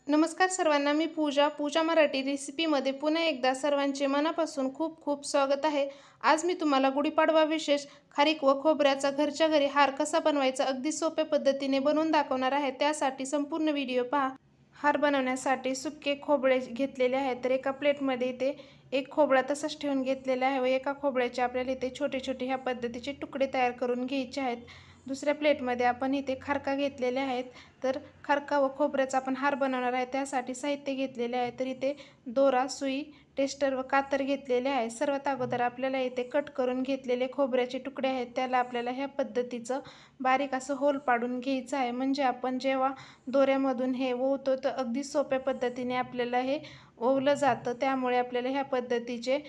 नमस्कार सर्वांना, मी पूजा मराठी रेसिपीमध्ये पुन्हा एकदा सर्वांचे मनापासून खूप खूप स्वागत आहे। आज मी तुम्हाला गुढीपाडवा विशेष खारीक व खोबऱ्याचा घरच्या घरी हार कसा बनवायचा अगदी सोप्या पद्धतीने बनवून दाखवणार आहे। त्यासाठी संपूर्ण व्हिडिओ पहा। हार बनवण्यासाठी सुके खोबरे घेतलेले आहेत। तर एका प्लेटमध्ये इथे एक खोबरा तसाच ठेवून घेतलेला आहे व एका खोबऱ्याचे आपल्याला इथे छोटे छोटे ह्या पद्धतीचे तुकडे तयार करून घ्यायचे आहेत। दुसऱ्या प्लेटमध्ये आपण इथे खारका घेतलेले आहेत। तर खारका व खोबऱ्याचा आपण हार बनवणार आहे, त्यासाठी साहित्य घेतलेले आहे। तर इथे दोरा, सुई, टेस्टर व कातर घेतलेले आहे। सर्वात अगोदर आपल्याला इथे कट करून घेतलेले खोबऱ्याचे तुकडे आहेत, त्याला आपल्याला ह्या पद्धतीचं बारीक असं होल पाडून घ्यायचं आहे। म्हणजे आपण जेव्हा दोऱ्यामधून हे ओवतो तर अगदी सोप्या पद्धतीने आपल्याला हे ओवलं जातं। त्यामुळे आपल्याला ह्या पद्धतीचे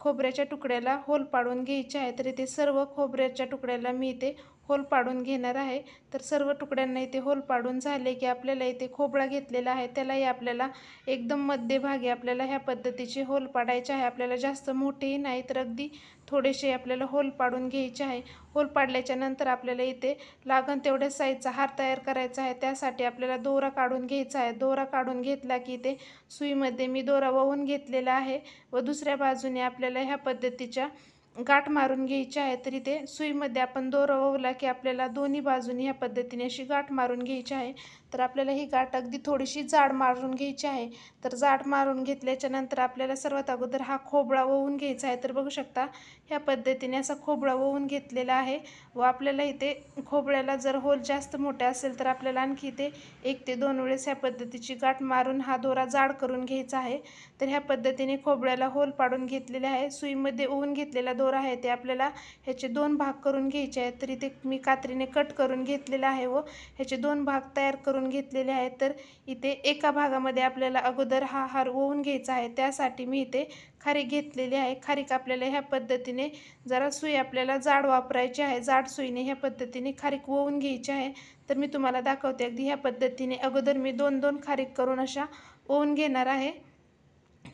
खोबऱ्याच्या तुकड्याला होल पाडून घ्यायचे आहे। तर इथे सर्व खोबऱ्याच्या तुकड्याला मी इथे होल पाडून घेणार आहे। तर सर्व तुकड्यांना इथे होल पाडून झाले की आपल्याला इथे खोबरा घेतलेला आहे, त्यालाही आपल्याला एकदम मध्यभागी आपल्याला ह्या पद्धतीचे होल पाडायचे आहे। आपल्याला जास्त मोठेही नाही तर अगदी थोडेसे आपल्याला होल पाडून घ्यायचे आहे। होल पाडल्याच्या नंतर आपल्याला इथे लागण तेवढ्या साईजचा हार तयार करायचा आहे। त्यासाठी आपल्याला दोरा काढून घ्यायचा आहे। दोरा काढून घेतला की इथे सुईमध्ये मी दोरा वळून घेतलेला आहे व दुसऱ्या बाजूने आपल्याला ह्या पद्धतीच्या गाठ मारून घ्यायची आहे। तर इथे सुईमध्ये आपण दोरा ओवला की आपल्याला दोन्ही बाजूनी ह्या पद्धतीने अशी गाठ मारून घ्यायची आहे। तर आपल्याला ही गाठ अगदी थोडीशी जाड मारून घ्यायची आहे। तर जाड मारून घेतल्याच्या नंतर आपल्याला सर्वात अगोदर हा खोबरा ओवून घ्यायचा आहे। तर बघू शकता ह्या पद्धतीने असा खोबरा ओवून घेतलेला आहे व आपल्याला इथे खोबऱ्याला जर होल जास्त मोठे असेल तर आपल्याला आणखी इथे 1 ते 2 वेळेस ह्या पद्धतीची गाठ मारून हा दोरा जाड करून घ्यायचा आहे। तर ह्या पद्धतीने खोबऱ्याला होल पाडून घेतलेले आहे। सुईमध्ये ओवून घेतलेला दोरा आहे ते आपल्याला ह्याचे 2 भाग करून घ्यायचे आहेत। तर इथे मी कात्रीने कट करून घेतलेला आहे व ह्याचे 2 भाग तयार करून घेतलेले आहेत। तर इथे एका भागामध्ये आपल्याला अगोदर हा हार ओवून घ्यायचा आहे, त्यासाठी मी इथे खारीक घेतलेली आहे। खारीक आपल्याला ह्या पद्धतीने जरा सुई आपल्याला जाड वापरायची आहे, जाड सुईने ह्या पद्धतीने खारीक ओवून घ्यायची आहे। तर मी तुम्हाला दाखवते अगदी ह्या पद्धतीने अगोदर मी 2-2 खारीक करून अशा ओवून घेणार आहे।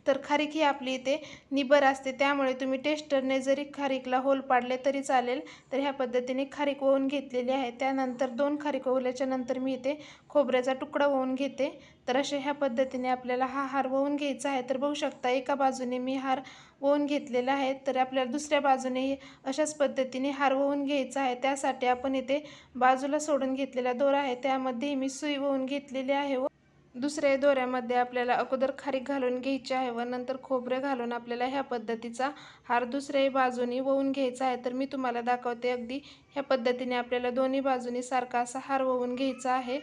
तर खारीक ही आपली इथे निबर असते, त्यामुळे तुम्ही टेस्टरने जरी खारीकला होल पाडले तरी चालेल। तर ह्या पद्धतीने खारीक ओवून घेतलेली आहे। त्यानंतर 2 खारीक ओवल्याच्या नंतर मी इथे खोबऱ्याचा तुकडा ओवून घेते। तर अशा ह्या पद्धतीने आपल्याला हा हार ओवून घ्यायचा आहे। तर बघू शकता एका बाजूने मी हार ओवून घेतलेला आहे, तर आपल्याला दुसऱ्या बाजूने अशाच पद्धतीने हार ओवून घ्यायचा आहे। त्यासाठी आपण इथे बाजूला सोडून घेतलेला दोरा आहे त्यामध्ये मी सुई ओवून घेतलेली आहे व दुसऱ्या दोऱ्यामध्ये आपल्याला अगोदर खारीक घालून घ्यायची आहे व नंतर खोबरे घालून आपल्याला ह्या पद्धतीचा हार दुसऱ्याही बाजूनी ओवून घ्यायचा आहे। तर मी तुम्हाला दाखवते अगदी ह्या पद्धतीने आपल्याला दोन्ही बाजूनी सारखा असा हार ओवून घ्यायचा आहे।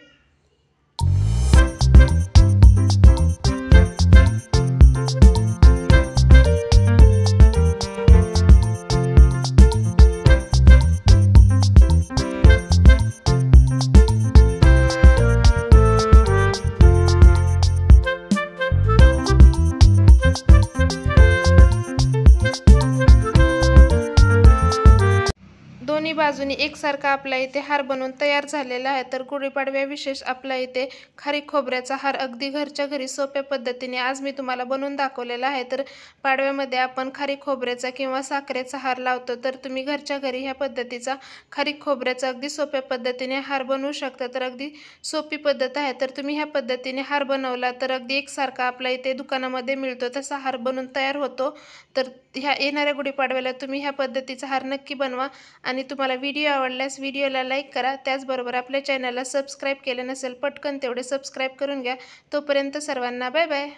दोन्ही बाजूनी एकसारखा आपला इथे हार बनवून तयार झालेला आहे। तर गुढीपाडव्या विशेष आपला इथे खारीक खोबऱ्याचा हार अगदी घरच्या घरी सोप्या पद्धतीने आज मी तुम्हाला बनवून दाखवलेला आहे। तर पाडव्यामध्ये आपण खारीक खोबऱ्याचा किंवा साखरेचा हार लावतो, तर तुम्ही घरच्या घरी ह्या पद्धतीचा खारीक खोबऱ्याचा अगदी सोप्या पद्धतीने हार बनवू शकता। तर अगदी सोपी पद्धत आहे। तर तुम्ही ह्या पद्धतीने हार बनवला तर अगदी एकसारखा आपला इथे दुकानामध्ये मिळतो तसा हार बनून तयार होतो। तर ह्या येणाऱ्या गुढीपाडव्याला तुम्ही ह्या पद्धतीचा हार नक्की बनवा आणि तुम्हाला व्हिडिओ आवडल्यास व्हिडिओला लाईक करा। त्याचबरोबर आपल्या चॅनलला सबस्क्राईब केले नसेल पटकन तेवढे सबस्क्राईब करून घ्या। तोपर्यंत सर्वांना बाय बाय।